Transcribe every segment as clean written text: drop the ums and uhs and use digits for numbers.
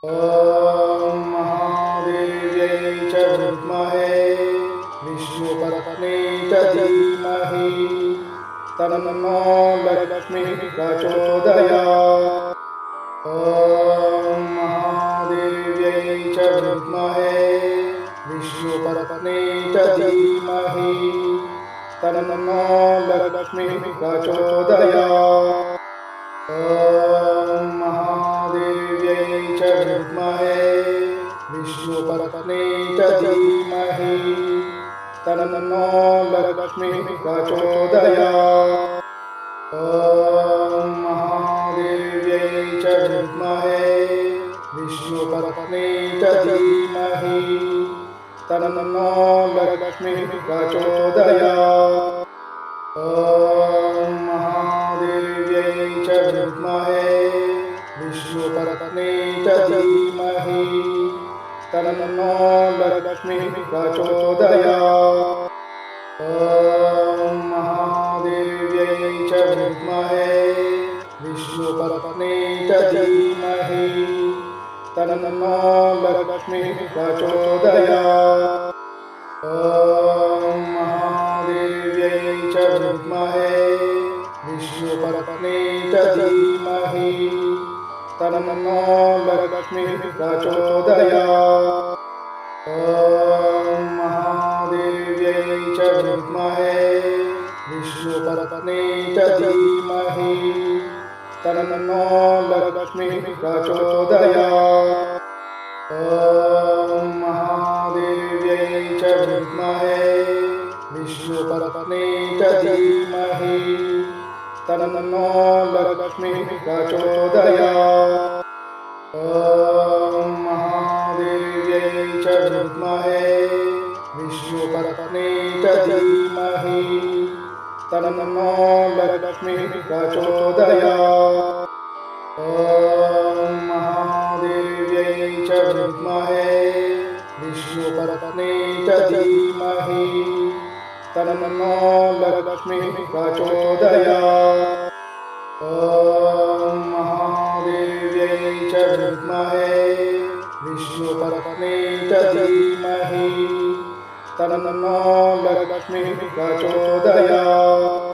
ॐ महादेव्यै च विद्महे विष्णुपत्न्यै च धीमहि तन्नो लक्ष्मीः प्रचोदयात्। ॐ महादेव्यै च विद्महे विष्णुपत्न्यै च धीमहि तन्नो लक्ष्मीः प्रचोदयात्। ॐ महादेव्यै च विद्महे विष्णुपत्न्यै च धीमहि तन्नो लक्ष्मीः प्रचोदयात्। ॐ महादेव्यै च विद्महे विष्णुपत्न्यै च धीमहि तन्नो लक्ष्मीः प्रचोदयात्। ॐ महादेव्यै च विद्महे विष्णुपत्न्यै च धीमहि तन्नो लक्ष्मीः प्रचोदयात्। ॐ महादेव्यै च विद्महे विष्णुपत्न्यै च धीमहि तन्नो लक्ष्मीः प्रचोदयात्। ॐ महादेव्यै च विद्महे विष्णुपत्न्यै च धीमहि तन्नो लक्ष्मीः प्रचोदयात्। ॐ महादेव्यै च विद्महे विष्णुपत्न्यै च धीमहि तन्नो लक्ष्मीः प्रचोदयात्। ॐ महादेव्यै च विद्महे विष्णुपत्न्यै च धीमहि तन्नो लक्ष्मीः प्रचोदयात्। ॐ महादेव्यै च विद्महे विष्णुपत्न्यै च धीमहि तन्नो लक्ष्मीः प्रचोदयात्। ॐ महादेव्यै च विद्महे विष्णुपत्न्यै च धीमहि तन्नो लक्ष्मीः प्रचोदयात्। ॐ महादेव्यै च विद्महे विष्णुपत्न्यै च धीमहि तन्नो लक्ष्मीः प्रचोदयात्।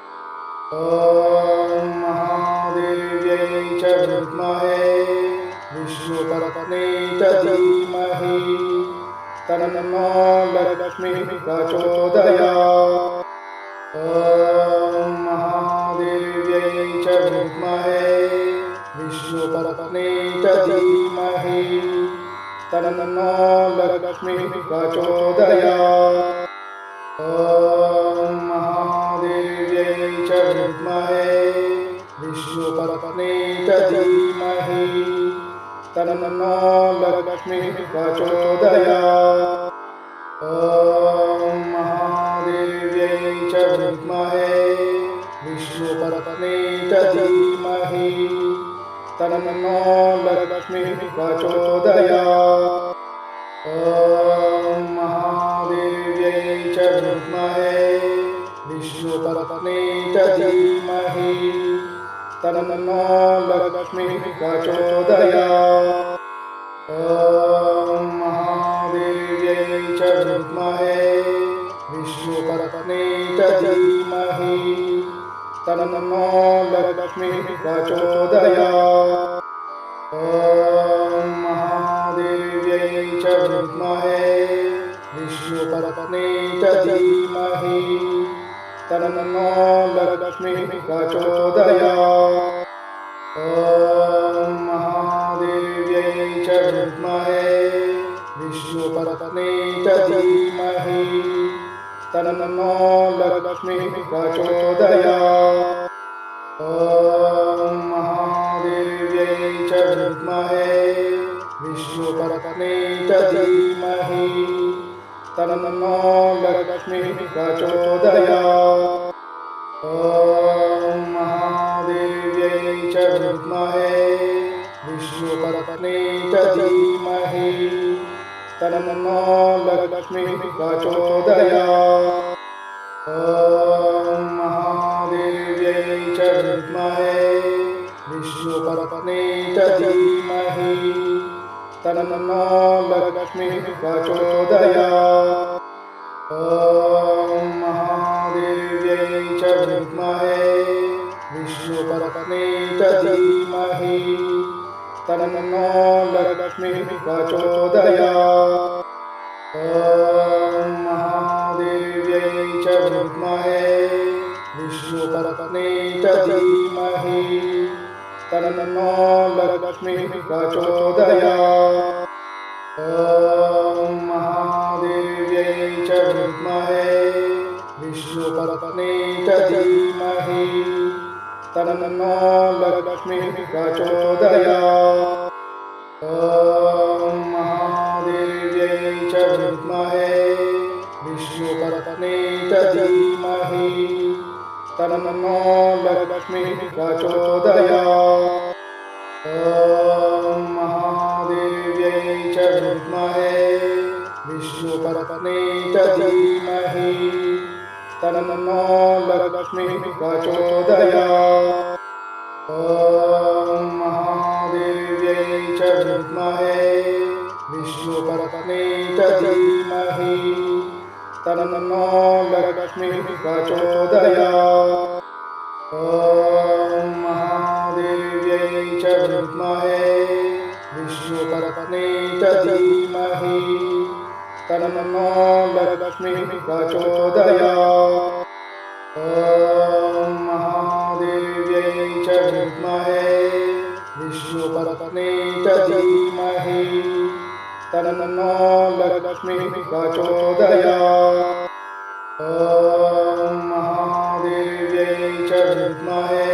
ॐ महादेव्यै च विद्महे विष्णुपत्न्यै च धीमहि तन्नो लक्ष्मीः प्रचोदयात्। ॐ महादेव्यै च विद्महे विष्णुपत्न्यै च धीमहि तन्नो लक्ष्मीः प्रचोदयात्। ॐ महादेव्यै च विद्महे विष्णुपत्न्यै च धीमहि तन्नो लक्ष्मीः प्रचोदयात्। ॐ महादेव्यै च विद्महे विष्णुपत्न्यै च धीमहि तन्नो लक्ष्मीः प्रचोदयात्। ॐ महादेव्यै च विद्महे विष्णुपत्न्यै च धीमहि तन्नो लक्ष्मीः प्रचोदयात्। ॐ महादेव्यै च विद्महे विष्णुपत्न्यै च धीमहि तन्नो लक्ष्मीः प्रचोदयात्। ॐ महादेव्यै च विद्महे विष्णुपत्न्यै च धीमहि तन्नो लक्ष्मीः प्रचोदयात्। ॐ महादेव्यै च विद्महे विष्णुपत्न्यै च धीमहि तन्नो लक्ष्मीः प्रचोदयात्। ॐ महादेव्यै च विद्महे विष्णुपत्न्यै च धीमहि तन्नो लक्ष्मीः प्रचोदयात्। ॐ महादेव्यै च विद्महे विष्णुपत्न्यै च धीमहि तन्नो लक्ष्मीः प्रचोदयात्। ॐ महादेव्यै च विद्महे विष्णुपत्न्यै च धीमहि तन्नो लक्ष्मीः प्रचोदयात्। ॐ महादेव्यै च विद्महे विष्णुपत्न्यै च धीमहि तन्नो लक्ष्मीः प्रचोदयात्। ॐ महादेव्यै च विद्महे विष्णुपत्न्यै च धीमहि तन्नो लक्ष्मीः प्रचोदयात्। ॐ महादेव्यै च विद्महे विष्णुपत्न्यै च धीमहि तन्नो लक्ष्मीः प्रचोदयात्। ॐ महादेव्यै च विद्महे विष्णुपत्न्यै च धीमहि तन्नो लक्ष्मीः प्रचोदयात्। ॐ महादेव्यै च विद्महे विष्णुपत्न्यै च धीमहि तन्नो लक्ष्मीः प्रचोदयात्। ॐ महादेव्यै च विद्महे विष्णुपत्न्यै च धीमहि तन्नो लक्ष्मीः प्रचोदयात्। ॐ महादेव्यै च विद्महे विष्णुपत्न्यै च धीमहि तन्नो लक्ष्मीः प्रचोदयात्। ॐ महादेव्यै च विद्महे विष्णुपत्न्यै च धीमहि तन्नो लक्ष्मीः प्रचोदयात्। ॐ महादेव्यै च विद्महे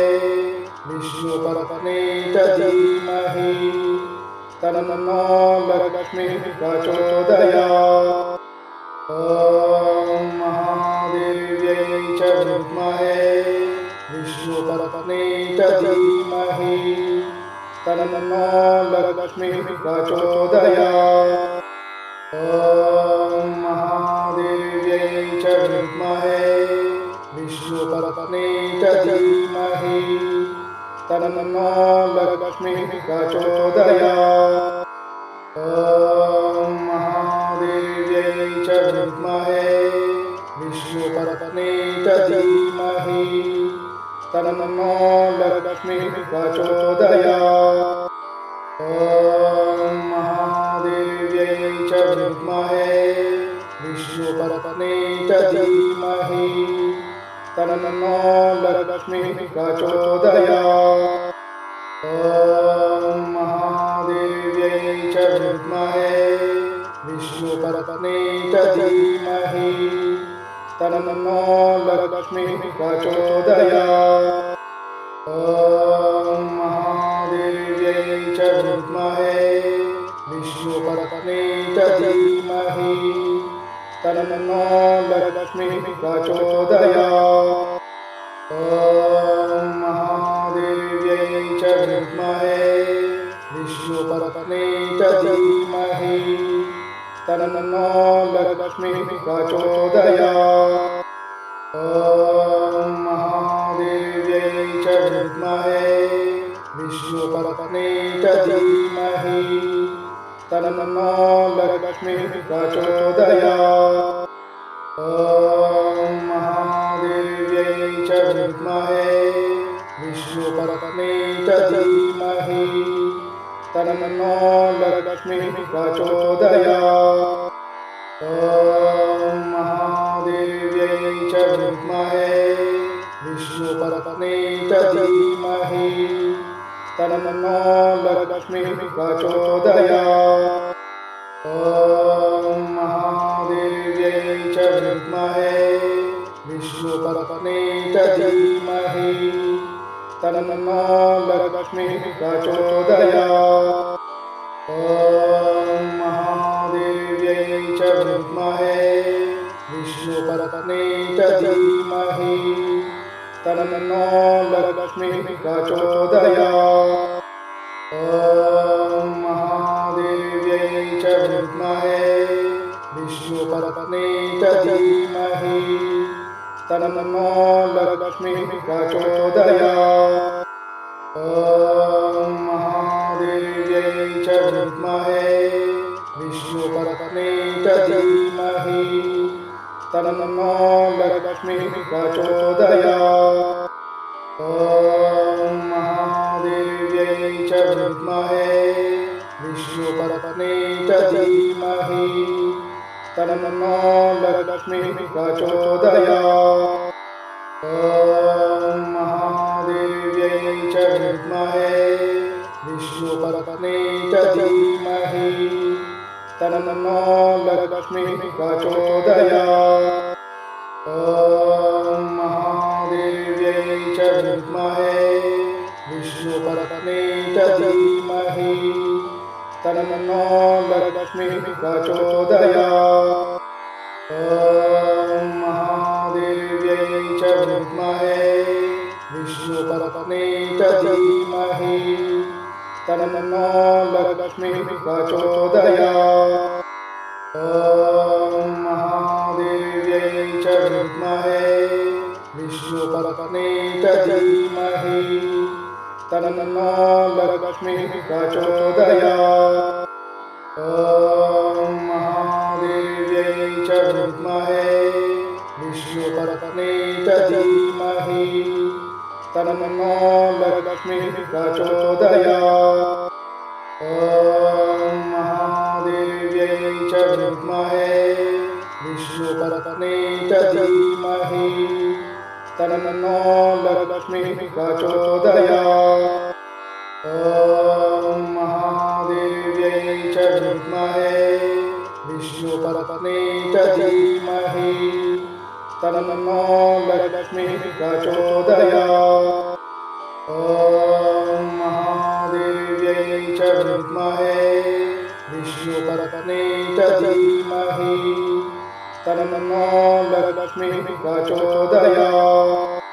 विष्णुपत्न्यै च धीमहि तन्नो लक्ष्मीः प्रचोदयात्। ॐ महादेव्यै च विद्महे विष्णुपत्न्यै च धीमहि तन्नो लक्ष्मीः प्रचोदयात्। ॐ महादेव्यै च विद्महे विष्णुपत्न्यै च धीमहि तन्नो लक्ष्मीः प्रचोदयात्। ॐ महादेव्यै च विद्महे विष्णुपत्न्यै च धीमहि तन्नो लक्ष्मीः प्रचोदयात्। ॐ महादेव्यै च विद्महे विष्णुपत्न्यै च धीमहि तन्नो लक्ष्मीः प्रचोदयात्। ॐ महादेव्यै च विद्महे विष्णुपत्न्यै च धीमहि तन्नो लक्ष्मीः प्रचोदयात्। ॐ महादेव्यै च विद्महे विष्णुपत्न्यै च धीमहि तन्नो लक्ष्मीः प्रचोदयात्। ॐ महादेव्यै च विद्महे विष्णुपत्न्यै च धीमहि तन्नो लक्ष्मीः प्रचोदयात्। ॐ महादेव्यै च विद्महे विष्णुपत्न्यै च धीमहि तन्नो लक्ष्मीः प्रचोदयात्। ॐ महादेव्यै च विद्महे विष्णुपत्न्यै च धीमहि तन्नो लक्ष्मीः प्रचोदयात्। ॐ महादेव्यै च विद्महे विष्णुपत्न्यै च धीमहि तन्नो लक्ष्मीः प्रचोदयात्। ॐ महादेव्यै च विद्महे विष्णुपत्न्यै च धीमहि तन्नो लक्ष्मीः प्रचोदयात्। ॐ महादेव्यै च विद्महे विष्णुपत्न्यै च धीमहि तन्नो लक्ष्मीः प्रचोदयात्। ॐ महादेव्यै च विद्महे विष्णुपत्न्यै च धीमहि तन्नो लक्ष्मीः प्रचोदयात्। ॐ महादेव्यै च विद्महे विष्णुपत्नी च धीमहि तन्नो लक्ष्मीः प्रचोदयात्। ॐ महादेव्यै च विद्महे विष्णुपत्नी च धीमहि तन्नो लक्ष्मीः प्रचोदयात्। ॐ महादेव्यै च विद्महे विष्णुपत्नी च धीमहि तन्नो लक्ष्मीः प्रचोदयात्। ॐ महादेव्यै च विद्महे विष्णुपत्नी च धीमहि तन्नो लक्ष्मीः प्रचोदयात्। ॐ महादेव्यै च विद्महे विष्णुपत्नी च धीमहि तन्नो लक्ष्मीः प्रचोदयात्। ॐ महादेव्यै च विद्महे विष्णुपत्नी च धीमहि तन्नो लक्ष्मीः प्रचोदयात्। ॐ महादेव्यै च विद्महे विष्णुपत्नी च धीमहि तन्नो लक्ष्मीः प्रचोदयात्। ॐ महादेव्यै च विद्महे विष्णुपत्नी च धीमहि तन्नो लक्ष्मीः प्रचोदयात्। ॐ महादेव्यै च विद्महे विष्णुपत्नी च धीमहि तन्नो लक्ष्मीः प्रचोदयात्। ॐ महादेव्यै च विद्महे विष्णुपत्नी च धीमहि तन्नो लक्ष्मीः प्रचोदयात्।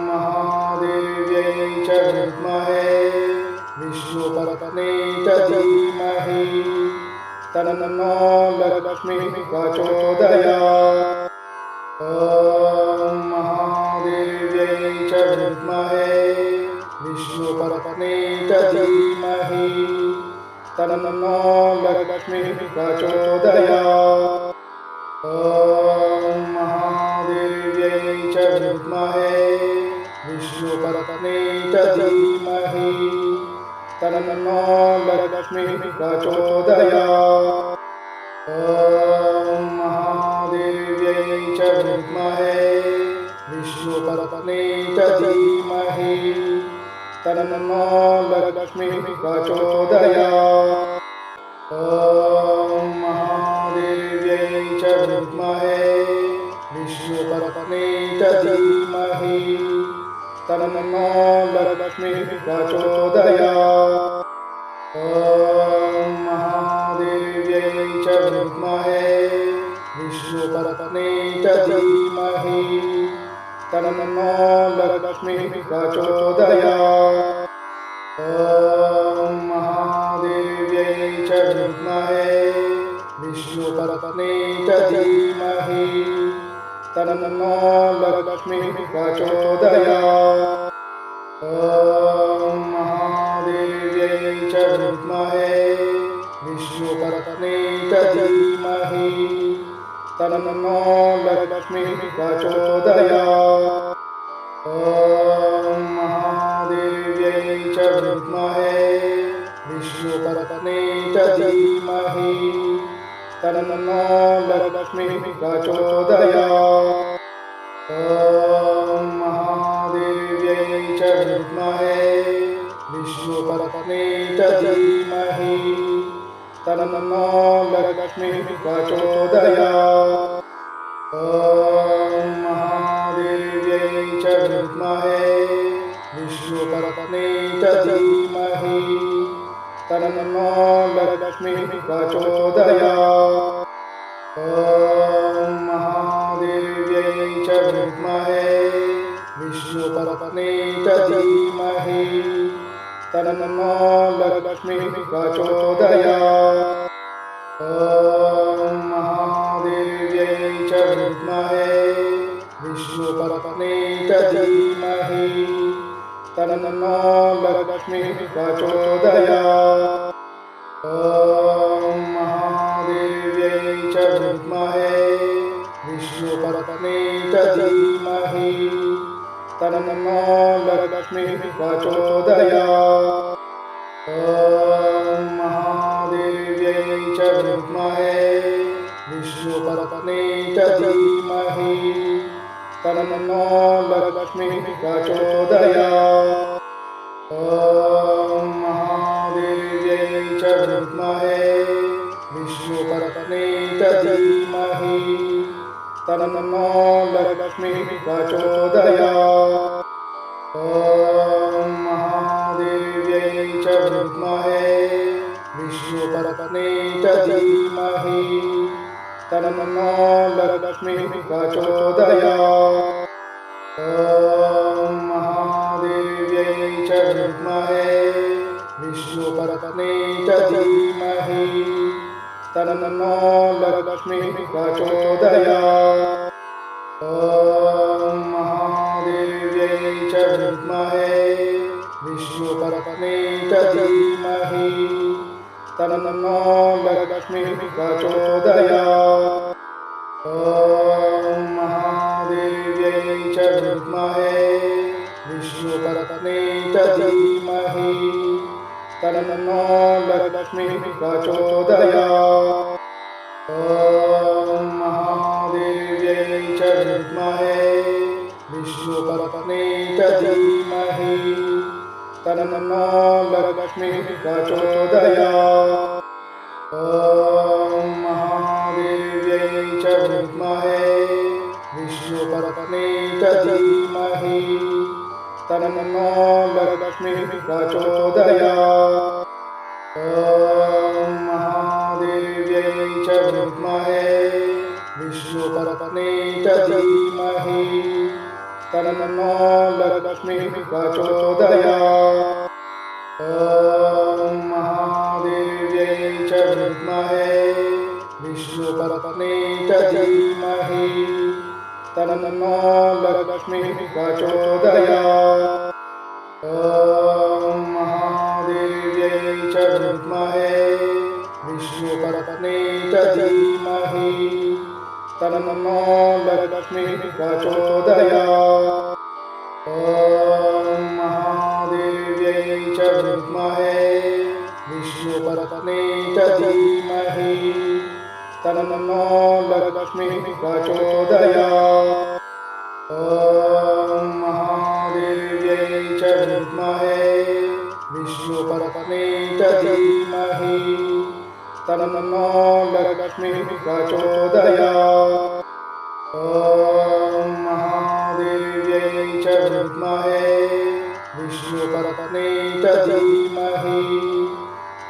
ॐ महादेव्यै च विद्महे विष्णुपत्नी च धीमहि तन्नो लक्ष्मीः प्रचोदयात्। ॐ महादेव्यै च विद्महे विष्णुपत्नी च धीमहि तन्नो लक्ष्मीः प्रचोदयात्। ॐ महादेव्यै च विद्महे विष्णुपत्नी च धीमहि तन्नो लक्ष्मीः प्रचोदयात्। ॐ महादेव्यै च विद्महे विष्णुपत्नी च धीमहि तन्नो लक्ष्मीः प्रचोदयात्। ॐ महादेव्यै च विद्महे विष्णुपत्नी च धीमहि तन्नो लक्ष्मीः प्रचोदयात्। ॐ महादेव्यै च विद्महे विष्णुपत्नी च धीमहि तन्नो लक्ष्मीः प्रचोदयात्। ॐ महादेव्यै च विद्महे विष्णुपत्नी च धीमहि तन्नो लक्ष्मीः प्रचोदयात्। ॐ महादेव्यै च विद्महे विष्णुपत्नी च धीमहि तन्नो लक्ष्मीः प्रचोदयात्। ॐ महादेव्यै च विद्महे विष्णुपत्नी च धीमहि तन्नो लक्ष्मीः प्रचोदयात्। ॐ महादेव्यै च विद्महे विष्णुपत्नी च धीमहि तन्नो लक्ष्मीः प्रचोदयात्। ॐ महादेव्यै च विद्महे विष्णुपत्नी च धीमहि तन्नो लक्ष्मीः प्रचोदयात्। ॐ महादेव्यै च विद्महे विष्णुपत्नी च धीमहि तन्नो लक्ष्मीः प्रचोदयात्। ॐ महादेव्यै च विद्महे विष्णुपत्नी च धीमहि तन्नो लक्ष्मीः प्रचोदयात्। ॐ विष्णुपत्नी च धीमहि तन्नो लक्ष्मीः प्रचोदयात्। ॐ महादेव्यै च विद्महे विष्णुपत्नी च धीमहि तन्नो लक्ष्मीः प्रचोदयात्। ॐ महादेव्यै च विद्महे विष्णुपत्नी च धीमहि तन्नो लक्ष्मीः प्रचोदयात्। ॐ महादेव्यै च विद्महे विष्णुपत्नी च धीमहि तन्नो लक्ष्मीः प्रचोदयात्। ॐ महादेव्यै च विद्महे विष्णुपत्नी च धीमहि तन्नो लक्ष्मीः प्रचोदयात्। ॐ महादेव्यै च विद्महे विष्णुपत्नी च धीमहि तन्नो लक्ष्मीः प्रचोदयात्। ॐ महादेव्यै च विद्महे विष्णुपत्नी च धीमहि तन्नो लक्ष्मीः प्रचोदयात्। ॐ महादेव्यै च विद्महे विष्णुपत्नी च धीमहि तन्नो लक्ष्मीः प्रचोदयात्। ॐ महादेव्यै च विद्महे विष्णुपत्नी च धीमहि तन्नो लक्ष्मीः प्रचोदयात्। ॐ महादेव्यै च विद्महे विष्णुपत्नी च धीमहि तन्नो लक्ष्मीः प्रचोदयात्। ॐ महादेव्यै च विद्महे विष्णुपत्नी च धीमहि तन्नो लक्ष्मीः प्रचोदयात्। ॐ महादेव्यै च विद्महे विष्णुपत्नी च धीमहि तन्नो लक्ष्मीः प्रचोदयात्। ॐ महादेव्यै च विद्महे विष्णुपत्नी च धीमहि तन्नो लक्ष्मीः प्रचोदयात्। ॐ महादेव्यै च विद्महे विष्णुपत्नी च धीमहि तन्नो लक्ष्मीः प्रचोदयात्। ॐ महादेव्यै च विद्महे विष्णुपत्नी च धीमहि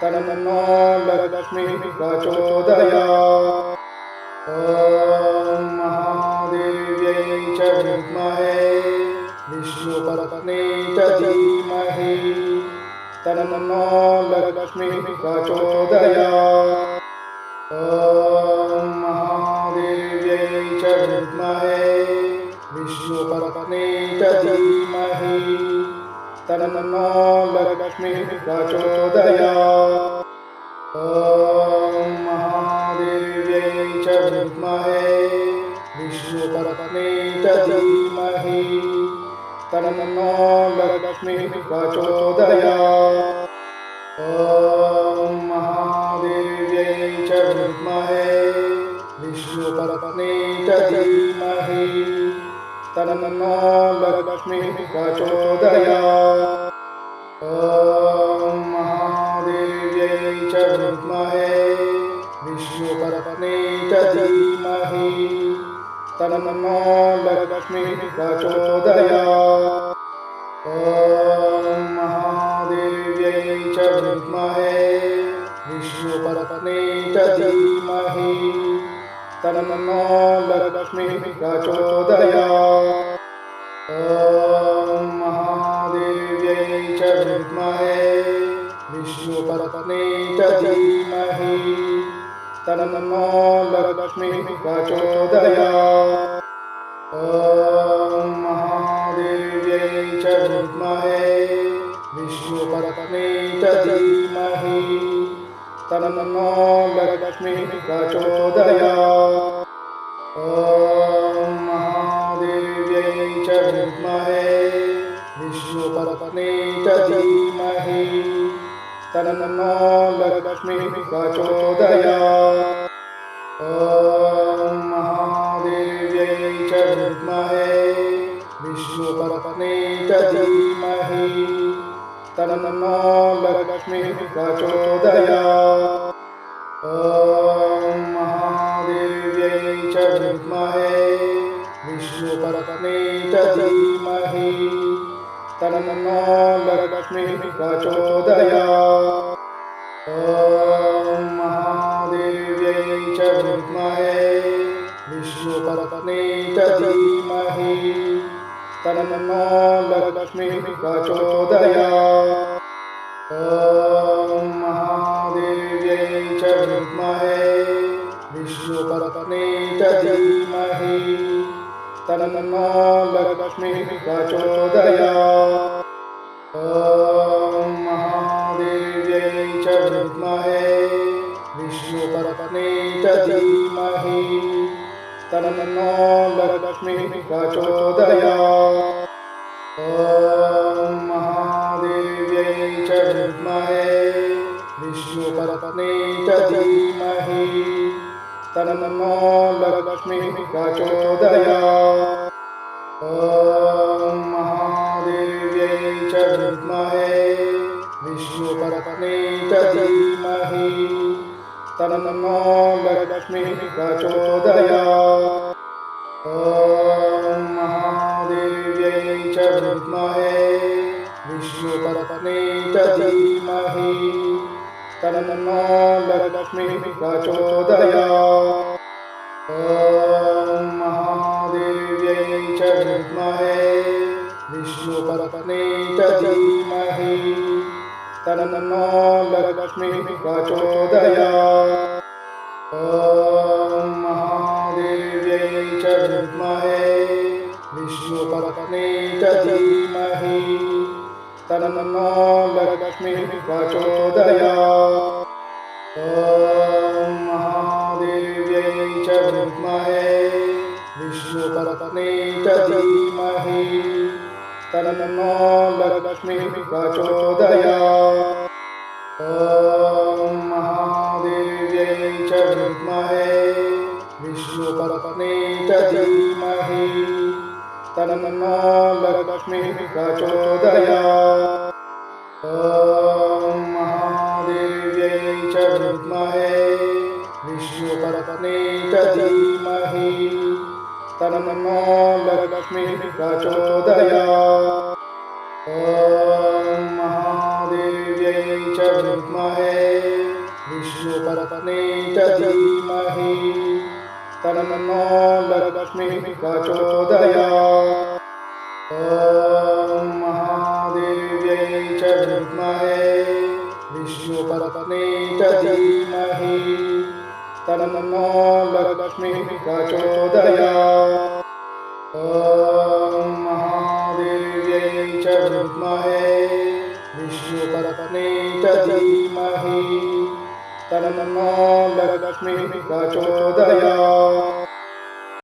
तन्नो लक्ष्मीः प्रचोदयात्। ॐ महादेव्यै च विद्महे विष्णुपत्नी च धीमहि तन्नो लक्ष्मीः प्रचोदयात्। ॐ महादेव्यै च विद्महे विष्णुपत्नी च धीमहि तन्नो लक्ष्मीः प्रचोदयात्। ॐ महादेव्यै च विद्महे विष्णुपत्नी च धीमहि तन्नो लक्ष्मीः प्रचोदयात्। ॐ महादेव्यै च विद्महे विष्णुपत्नी च धीमहि तन्नो लक्ष्मीः प्रचोदयात्। ॐ महादेव्यै च विद्महे विष्णुपत्नी च धीमहि तन्नो लक्ष्मीः प्रचोदयात्। ॐ महादेव्यै च विद्महे विष्णुपत्नी च धीमहि तन्नो लक्ष्मीः प्रचोदयात्। ॐ महादेव्यै च विद्महे विष्णुपत्नी च धीमहि तन्नो लक्ष्मीः प्रचोदयात्। ॐ महादेव्यै च विद्महे विष्णुपत्नी च धीमहि तन्नो लक्ष्मीः प्रचोदयात्। ॐ विष्णुपत्नी च धीमहि तन्नो लक्ष्मीः प्रचोदयात्। ॐ महादेव्यै च विद्महे विष्णुपत्नी च धीमहि तन्नो लक्ष्मीः प्रचोदयात्। ॐ महादेव्यै च विद्महे विष्णुपत्नी च धीमहि तन्नो लक्ष्मीः प्रचोदयात्। ॐ महादेव्यै च विद्महे विष्णुपत्नी च धीमहि तन्नो लक्ष्मीः प्रचोदयात्। ॐ महादेव्यै च विद्महे विष्णुपत्नी च धीमहि तन्नो लक्ष्मीः प्रचोदयात्। ॐ महादेव्यै च विद्महे विष्णुपत्नी च धीमहि तन्नो लक्ष्मीः प्रचोदयात्। ॐ महादेव्यै च विद्महे विष्णुपत्नी च धीमहि तन्नो लक्ष्मीः प्रचोदयात्। ॐ महादेव्यै च विद्महे विष्णुपत्नी च धीमहि तन्नो लक्ष्मीः प्रचोदयात्। ॐ महादेव्यै च विद्महे विष्णुपत्नी च धीमहि तन्नो लक्ष्मीः प्रचोदयात्। ॐ महादेव्यै च विद्महे विष्णुपत्नी च धीमहि तन्नो लक्ष्मीः प्रचोदयात्। ॐ महादेव्यै च विद्महे विष्णुपत्नी च धीमहि तन्नो लक्ष्मीः प्रचोदयात्। ॐ महादेव्यै च विद्महे विष्णुपत्नी च धीमहि तन्नो लक्ष्मीः प्रचोदयात्। ॐ महादेव्यै च विद्महे विष्णुपत्नी च धीमहि तन्नो लक्ष्मीः प्रचोदयात्। ॐ महादेव्यै च विद्महे विष्णुपत्नी च धीमहि तन्नो लक्ष्मीः प्रचोदयात्। ॐ महादेव्यै च विद्महे विष्णुपत्नी च धीमहि तन्नो लक्ष्मीः प्रचोदयात्। ॐ महादेव्यै च विद्महे विष्णुपत्नी च धीमहि तन्नो लक्ष्मीः प्रचोदयात्। ॐ महादेव्यै च विद्महे विष्णुपत्नी च धीमहि तन्नो लक्ष्मीः प्रचोदयात्।